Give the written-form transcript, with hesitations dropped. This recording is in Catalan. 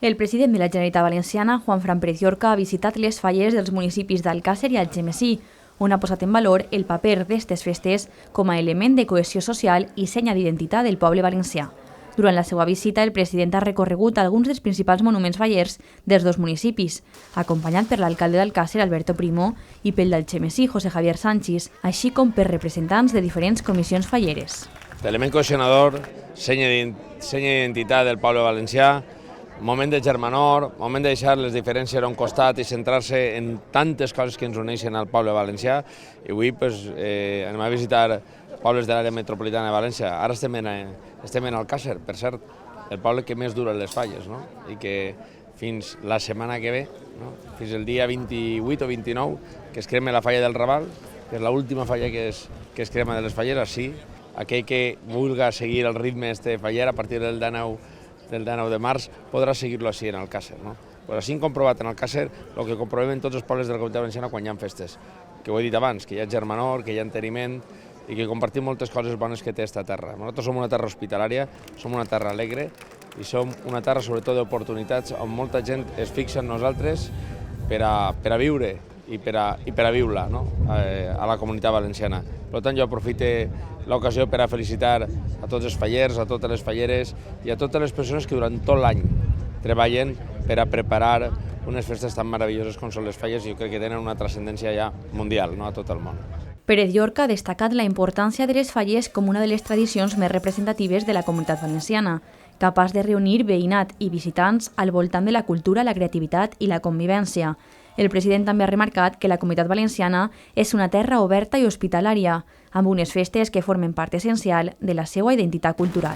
El president de la Generalitat Valenciana, Juanfran Pérez Llorca, ha visitat les falles dels municipis d'Alcàsser i Algemesí, on ha posat en valor el paper d'aquestes festes com a element de cohesió social i senya d'identitat del poble valencià. Durant la seva visita, el president ha recorregut alguns dels principals monuments fallers dels dos municipis, acompanyat per l'alcalde d'Alcàsser, Alberto Primo, i pel d'Algemesí, José Javier Sánchez, així com per representants de diferents comissions falleres. L'element cohesionador, senya d'identitat del poble valencià, moment de germanor, moment de deixar les diferències a un costat i centrar-se en tantes coses que ens uneixen al poble valencià. I avui anem a visitar pobles de l'àrea metropolitana de València. Ara estem en Alcàsser, per cert, el poble que més dura les falles, no? I que fins la setmana que ve, no? Fins el dia 28 o 29, que es crema la falla del Raval, que és l'última falla que es crema de les falleres, sí. Aquell que vulga seguir el ritme faller a partir del 19 de març podrà seguir-lo així en Alcàsser. No? Pues així hem comprovat en Alcàsser el que comprovem en tots els pobles de la Comunitat Valenciana quan hi ha festes, que ho he dit abans, que hi ha germanor, que hi ha enteniment i que compartim moltes coses bones que té aquesta terra. Nosaltres som una terra hospitalària, som una terra alegre i som una terra sobretot d'oportunitats on molta gent es fixa en nosaltres per a viure i per a viure-la, no? A la Comunitat Valenciana. Per tant, jo aprofito l'ocasió per a felicitar a tots els fallers, a totes les falleres i a totes les persones que durant tot l'any treballen per a preparar unes festes tan meravelloses com són les falles i jo crec que tenen una transcendència ja mundial, no? A tot el món. Pérez Llorca ha destacat la importància de les falles com una de les tradicions més representatives de la Comunitat Valenciana, capaç de reunir veïnat i visitants al voltant de la cultura, la creativitat i la convivència. El president també ha remarcat que la Comunitat Valenciana és una terra oberta i hospitalària, amb unes festes que formen part essencial de la seva identitat cultural.